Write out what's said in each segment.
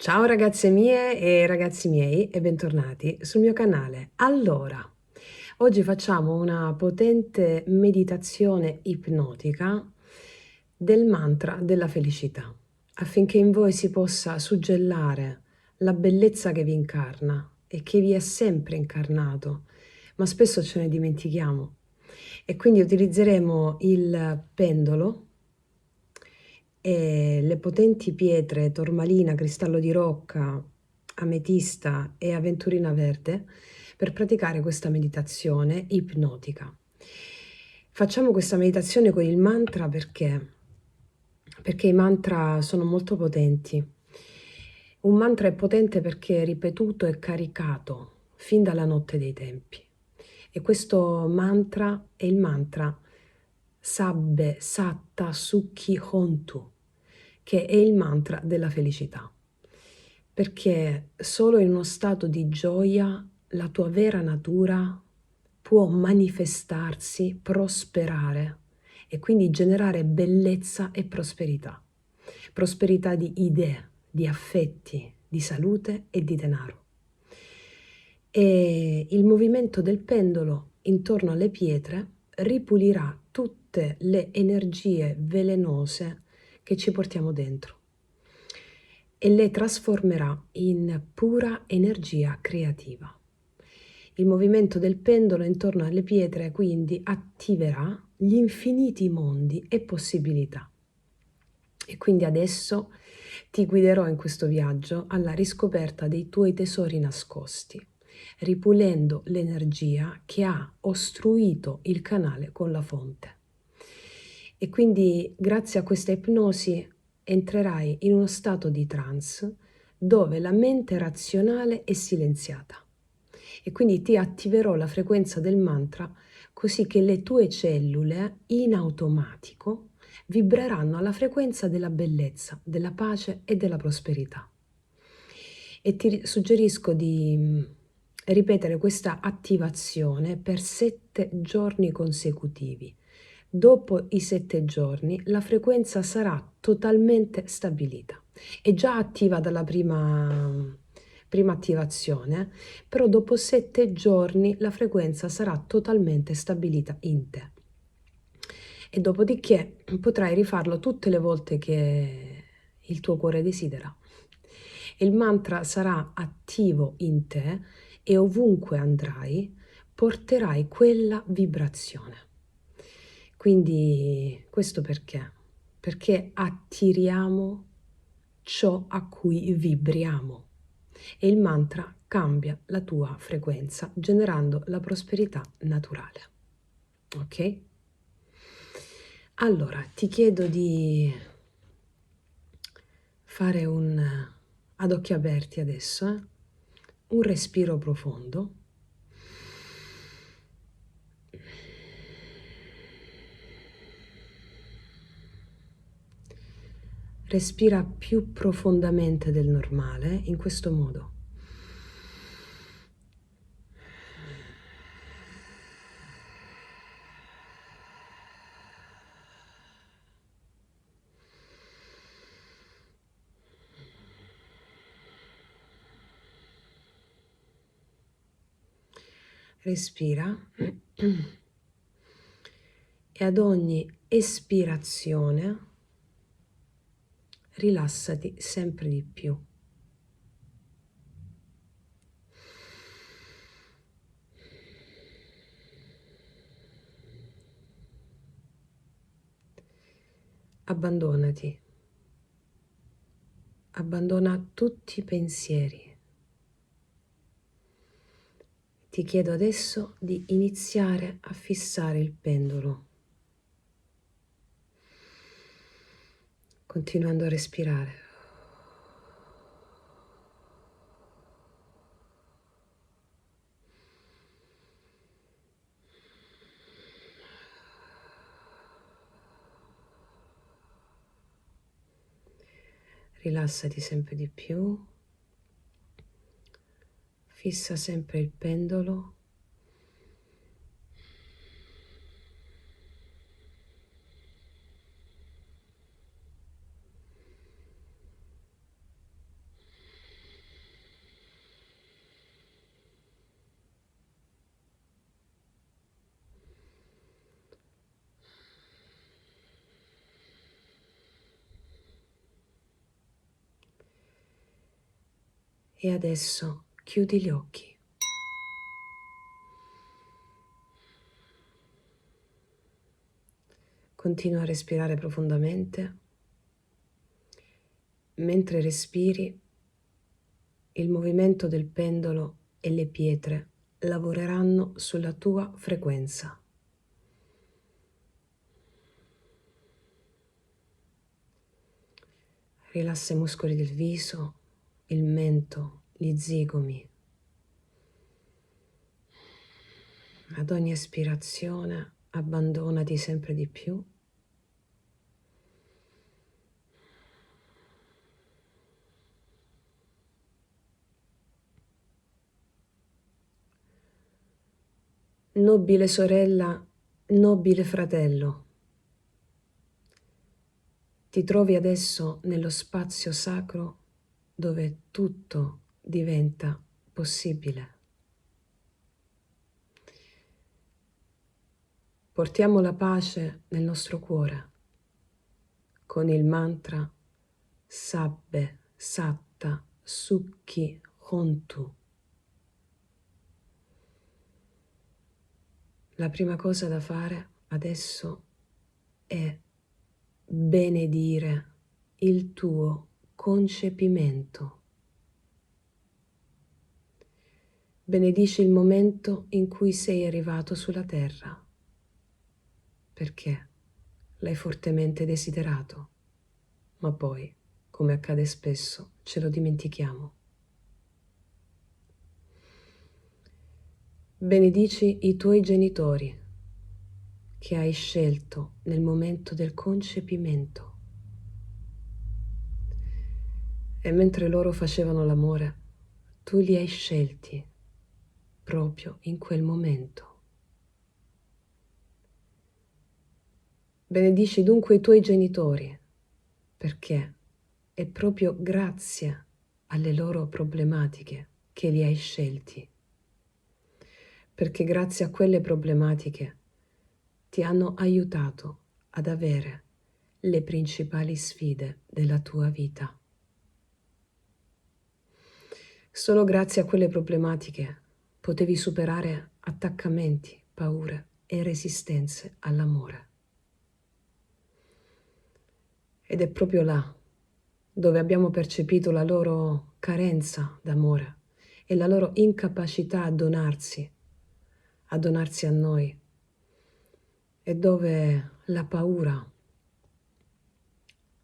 Ciao ragazze mie e ragazzi miei e bentornati sul mio canale. Allora, oggi facciamo una potente meditazione ipnotica del mantra della felicità, affinché in voi si possa suggellare la bellezza che vi incarna e che vi è sempre incarnato, ma spesso ce ne dimentichiamo. E quindi utilizzeremo il pendolo e le potenti pietre tormalina, cristallo di rocca, ametista e aventurina verde per praticare questa meditazione ipnotica. Facciamo questa meditazione con il mantra perché i mantra sono molto potenti. Un mantra è potente perché è ripetuto e caricato fin dalla notte dei tempi. E questo mantra è il mantra Sabbe Satta Sukhi Hontu, che è il mantra della felicità. Perché solo in uno stato di gioia la tua vera natura può manifestarsi, prosperare e quindi generare bellezza e prosperità. Prosperità di idee, di affetti, di salute e di denaro. E il movimento del pendolo intorno alle pietre ripulirà tutte le energie velenose che ci portiamo dentro e le trasformerà in pura energia creativa. Il movimento del pendolo intorno alle pietre quindi attiverà gli infiniti mondi e possibilità. E quindi adesso ti guiderò in questo viaggio alla riscoperta dei tuoi tesori nascosti, ripulendo l'energia che ha ostruito il canale con la fonte. E quindi grazie a questa ipnosi entrerai in uno stato di trance dove la mente razionale è silenziata. E quindi ti attiverò la frequenza del mantra così che le tue cellule in automatico vibreranno alla frequenza della bellezza, della pace e della prosperità. E ti suggerisco di ripetere questa attivazione per 7 giorni consecutivi. Dopo i 7 giorni la frequenza sarà totalmente stabilita. È già attiva dalla prima attivazione, però dopo 7 giorni la frequenza sarà totalmente stabilita in te. E dopodiché potrai rifarlo tutte le volte che il tuo cuore desidera. Il mantra sarà attivo in te e ovunque andrai porterai quella vibrazione. Quindi questo perché? Perché attiriamo ciò a cui vibriamo e il mantra cambia la tua frequenza generando la prosperità naturale. Ok? Allora, ti chiedo di fare ad occhi aperti adesso, un respiro profondo. Respira più profondamente del normale in questo modo. Respira e ad ogni espirazione rilassati sempre di più. Abbandonati. Abbandona tutti i pensieri. Ti chiedo adesso di iniziare a fissare il pendolo, continuando a respirare. Rilassati sempre di più. Fissa sempre il pendolo. E adesso chiudi gli occhi. Continua a respirare profondamente. Mentre respiri, il movimento del pendolo e le pietre lavoreranno sulla tua frequenza. Rilassa i muscoli del viso, il mento, gli zigomi. Ad ogni espirazione abbandonati sempre di più. Nobile sorella, nobile fratello, ti trovi adesso nello spazio sacro dove tutto diventa possibile. Portiamo la pace nel nostro cuore con il mantra Sabbe Satta Sukhi Hontu. La prima cosa da fare adesso è benedire il tuo concepimento. Benedici il momento in cui sei arrivato sulla terra, perché l'hai fortemente desiderato, ma poi, come accade spesso, ce lo dimentichiamo. Benedici i tuoi genitori che hai scelto nel momento del concepimento. E mentre loro facevano l'amore, tu li hai scelti proprio in quel momento. Benedici dunque i tuoi genitori, perché è proprio grazie alle loro problematiche che li hai scelti. Perché grazie a quelle problematiche ti hanno aiutato ad avere le principali sfide della tua vita. Solo grazie a quelle problematiche potevi superare attaccamenti, paure e resistenze all'amore. Ed è proprio là dove abbiamo percepito la loro carenza d'amore e la loro incapacità a donarsi a noi, e dove la paura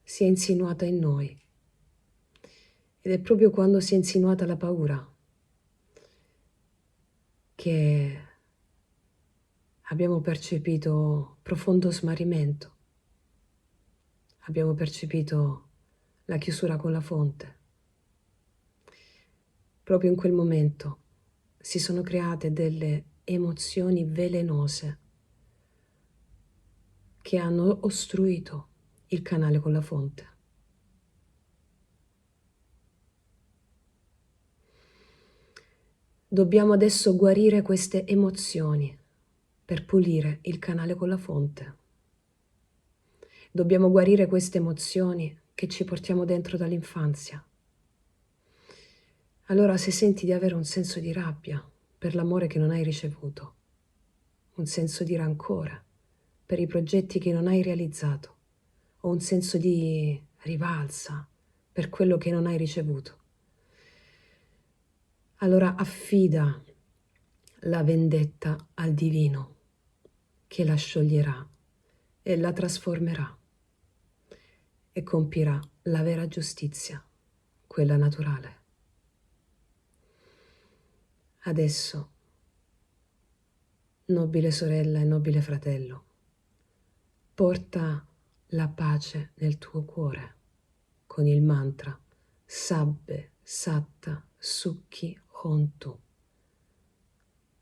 si è insinuata in noi. Ed è proprio quando si è insinuata la paura che abbiamo percepito profondo smarrimento, abbiamo percepito la chiusura con la fonte. Proprio in quel momento si sono create delle emozioni velenose che hanno ostruito il canale con la fonte. Dobbiamo adesso guarire queste emozioni per pulire il canale con la fonte. Dobbiamo guarire queste emozioni che ci portiamo dentro dall'infanzia. Allora, se senti di avere un senso di rabbia per l'amore che non hai ricevuto, un senso di rancore per i progetti che non hai realizzato, o un senso di rivalsa per quello che non hai ricevuto, allora affida la vendetta al divino, che la scioglierà e la trasformerà e compirà la vera giustizia, quella naturale. Adesso, nobile sorella e nobile fratello, porta la pace nel tuo cuore con il mantra Sabbe Satta Sukhi Hontu,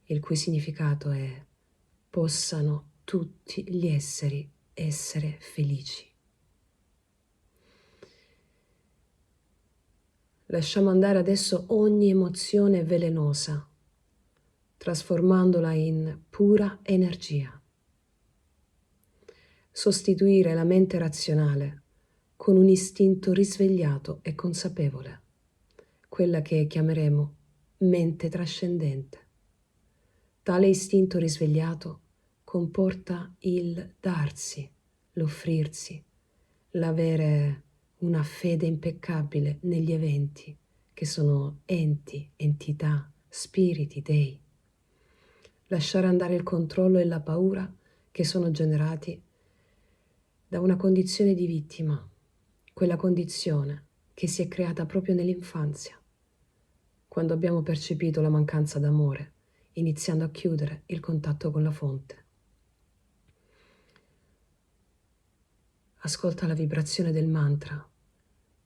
il cui significato è possano tutti gli esseri essere felici. Lasciamo andare adesso ogni emozione velenosa, trasformandola in pura energia. Sostituire la mente razionale con un istinto risvegliato e consapevole, quella che chiameremo mente trascendente. Tale istinto risvegliato comporta il darsi, l'offrirsi, l'avere una fede impeccabile negli eventi, che sono enti, entità, spiriti, dei. Lasciare andare il controllo e la paura che sono generati da una condizione di vittima, quella condizione che si è creata proprio nell'infanzia, quando abbiamo percepito la mancanza d'amore, iniziando a chiudere il contatto con la fonte. Ascolta la vibrazione del mantra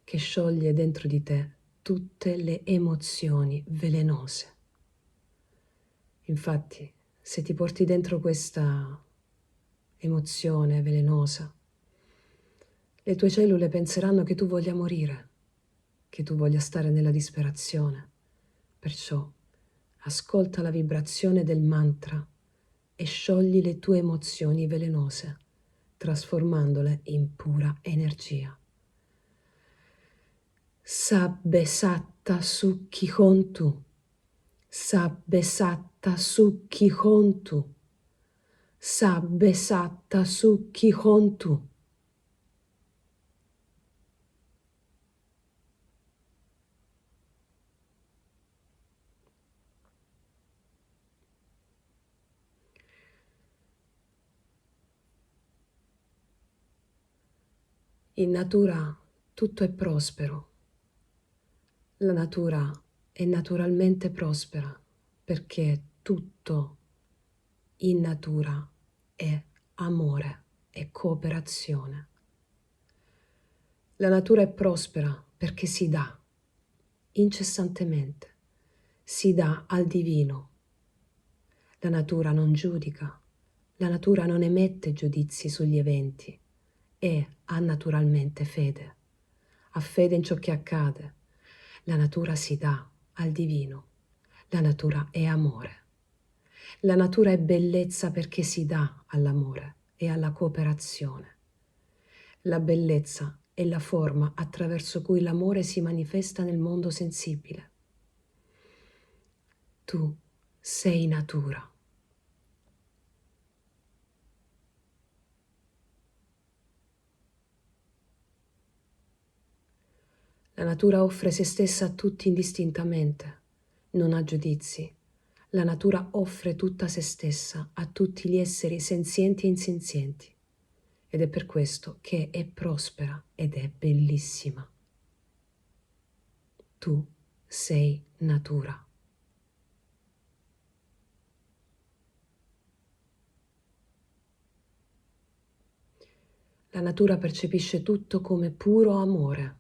che scioglie dentro di te tutte le emozioni velenose. Infatti, se ti porti dentro questa emozione velenosa, le tue cellule penseranno che tu voglia morire, che tu voglia stare nella disperazione. Perciò ascolta la vibrazione del mantra e sciogli le tue emozioni velenose, trasformandole in pura energia. Sabbe satta sukhi hontu, sabbe satta sukhi hontu, sabbe satta sukhi hontu. In natura tutto è prospero. La natura è naturalmente prospera perché tutto in natura è amore, è cooperazione. La natura è prospera perché si dà incessantemente, si dà al divino. La natura non giudica, la natura non emette giudizi sugli eventi e ha naturalmente fede, ha fede in ciò che accade. La natura si dà al divino, la natura è amore. La natura è bellezza perché si dà all'amore e alla cooperazione. La bellezza è la forma attraverso cui l'amore si manifesta nel mondo sensibile. Tu sei natura. La natura offre se stessa a tutti indistintamente, non ha giudizi. La natura offre tutta se stessa a tutti gli esseri senzienti e insenzienti. Ed è per questo che è prospera ed è bellissima. Tu sei natura. La natura percepisce tutto come puro amore.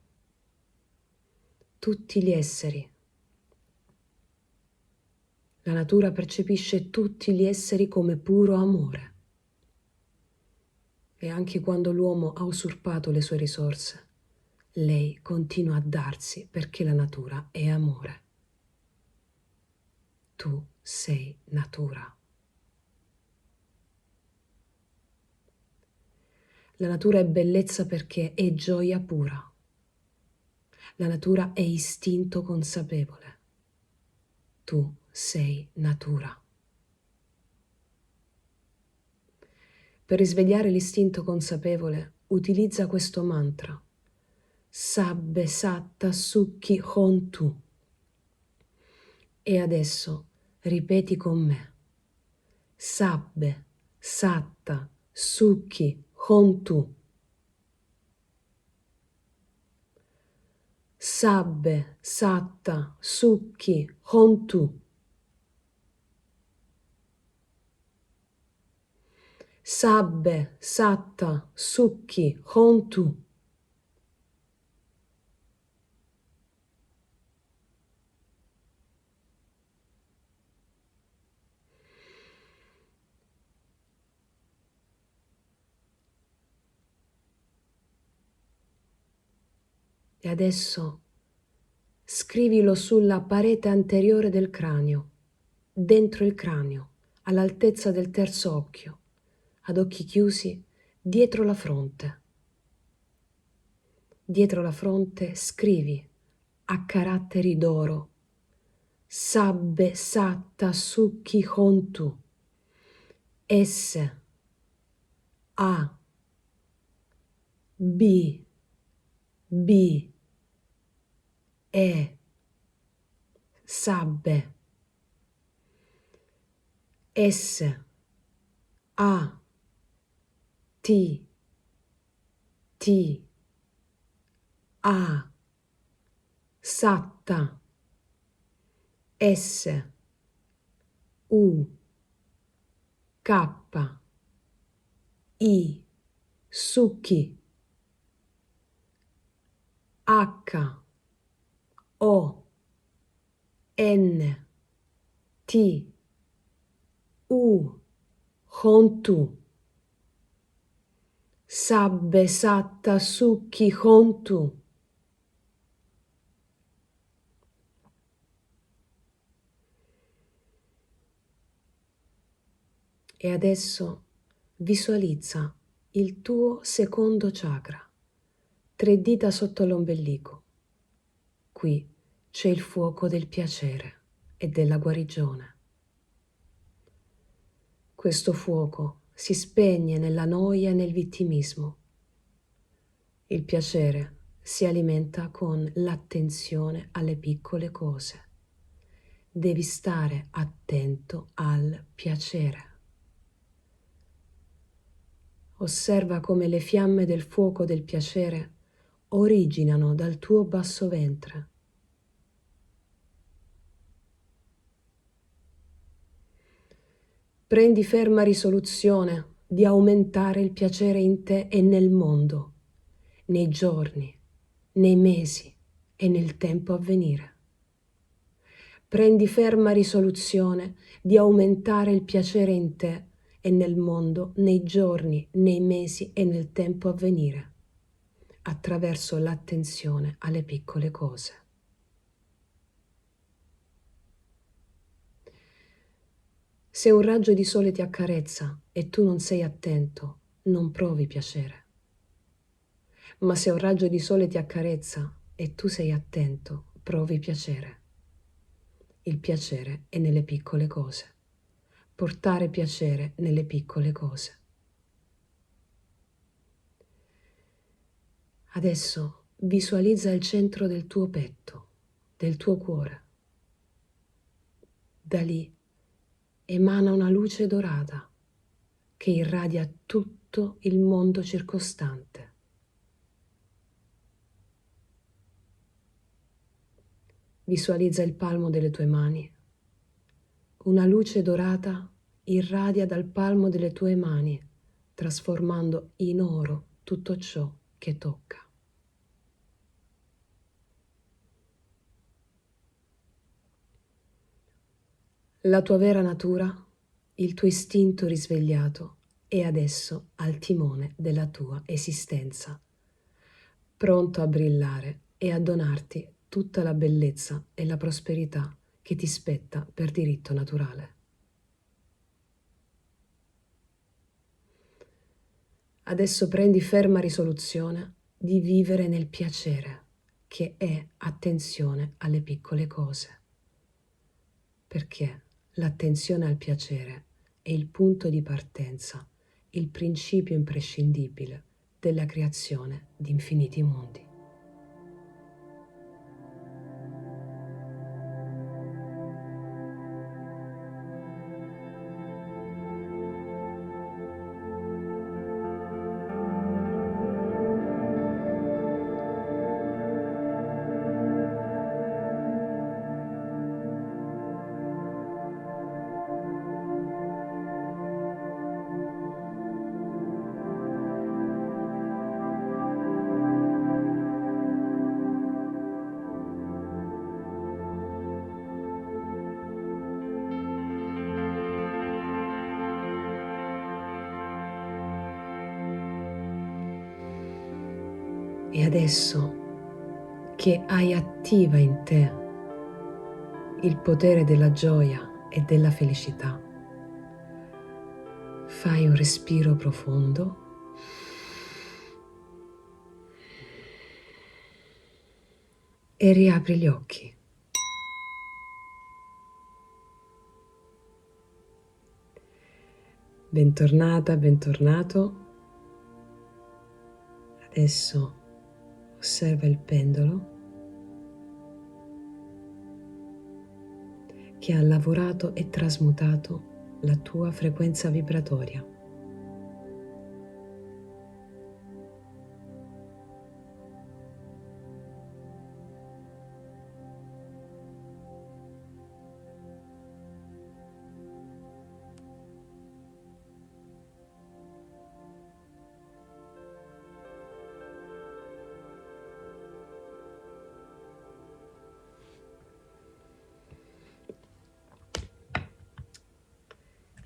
Tutti gli esseri. La natura percepisce tutti gli esseri come puro amore. E anche quando l'uomo ha usurpato le sue risorse, lei continua a darsi perché la natura è amore. Tu sei natura. La natura è bellezza perché è gioia pura. La natura è istinto consapevole. Tu sei natura. Per risvegliare l'istinto consapevole, utilizza questo mantra. Sabbe satta sukhi hontu. E adesso ripeti con me. Sabbe satta sukhi hontu. Sabbe satta sukhi hontu. Sabbe satta sukhi hontu. E adesso scrivilo sulla parete anteriore del cranio, dentro il cranio, all'altezza del terzo occhio, ad occhi chiusi, dietro la fronte. Dietro la fronte scrivi a caratteri d'oro. Sabbe Satta Sukhi Hontu. S A B B E Sabbe S A T T A Satta S U K I Sukhi H O N T U Hontu. Sabbe Satta Sukhi Hontu. E adesso visualizza il tuo secondo chakra, 3 dita sotto l'ombelico. Qui c'è il fuoco del piacere e della guarigione. Questo fuoco si spegne nella noia e nel vittimismo. Il piacere si alimenta con l'attenzione alle piccole cose. Devi stare attento al piacere. Osserva come le fiamme del fuoco del piacere originano dal tuo basso ventre. Prendi ferma risoluzione di aumentare il piacere in te e nel mondo, nei giorni, nei mesi e nel tempo a venire. Prendi ferma risoluzione di aumentare il piacere in te e nel mondo, nei giorni, nei mesi e nel tempo a venire, attraverso l'attenzione alle piccole cose. Se un raggio di sole ti accarezza e tu non sei attento, non provi piacere. Ma se un raggio di sole ti accarezza e tu sei attento, provi piacere. Il piacere è nelle piccole cose. Portare piacere nelle piccole cose. Adesso visualizza il centro del tuo petto, del tuo cuore. Da lì emana una luce dorata che irradia tutto il mondo circostante. Visualizza il palmo delle tue mani. Una luce dorata irradia dal palmo delle tue mani, trasformando in oro tutto ciò che tocca. La tua vera natura, il tuo istinto risvegliato, è adesso al timone della tua esistenza, pronto a brillare e a donarti tutta la bellezza e la prosperità che ti spetta per diritto naturale. Adesso prendi ferma risoluzione di vivere nel piacere, che è attenzione alle piccole cose, perché l'attenzione al piacere è il punto di partenza, il principio imprescindibile della creazione di infiniti mondi. E adesso che hai attiva in te il potere della gioia e della felicità, fai un respiro profondo e riapri gli occhi. Bentornata, bentornato. Adesso osserva il pendolo che ha lavorato e trasmutato la tua frequenza vibratoria.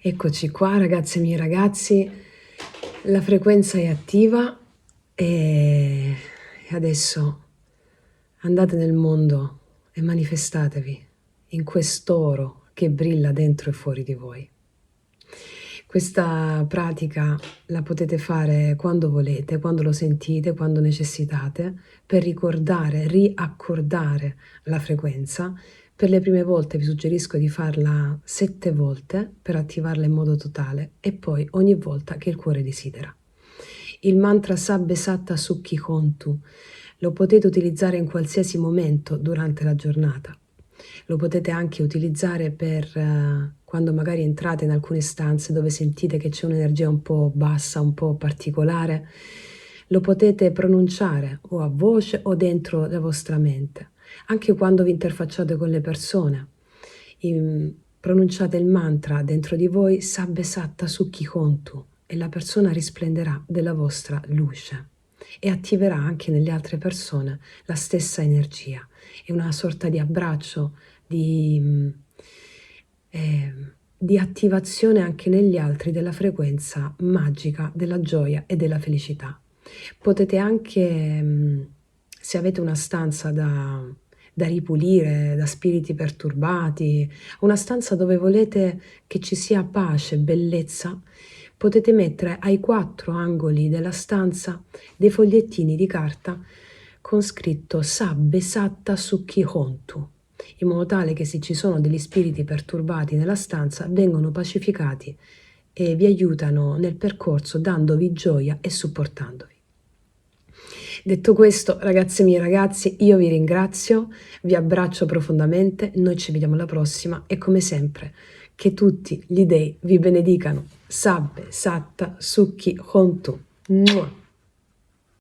Eccoci qua, ragazze e miei ragazzi, la frequenza è attiva e adesso andate nel mondo e manifestatevi in quest'oro che brilla dentro e fuori di voi. Questa pratica la potete fare quando volete, quando lo sentite, quando necessitate, per ricordare, riaccordare la frequenza. Per le prime volte vi suggerisco di farla 7 volte per attivarla in modo totale e poi ogni volta che il cuore desidera. Il mantra Sabbe Satta Sukhi Hontu lo potete utilizzare in qualsiasi momento durante la giornata. Lo potete anche utilizzare per quando magari entrate in alcune stanze dove sentite che c'è un'energia un po' bassa, un po' particolare. Lo potete pronunciare o a voce o dentro la vostra mente. Anche quando vi interfacciate con le persone, pronunciate il mantra dentro di voi Sabbe Satta Sukhi Hontu e la persona risplenderà della vostra luce e attiverà anche nelle altre persone la stessa energia. È una sorta di abbraccio, di attivazione anche negli altri della frequenza magica della gioia e della felicità. Potete anche, se avete una stanza da ripulire da spiriti perturbati, una stanza dove volete che ci sia pace, bellezza, potete mettere ai 4 angoli della stanza dei fogliettini di carta con scritto Sabbe Satta Sukhi Hontu, in modo tale che se ci sono degli spiriti perturbati nella stanza vengono pacificati e vi aiutano nel percorso dandovi gioia e supportandovi. Detto questo, ragazze mie ragazzi, io vi ringrazio, vi abbraccio profondamente, noi ci vediamo alla prossima e come sempre che tutti gli dei vi benedicano. Sabbe Satta Sukhi Hontu. Mua.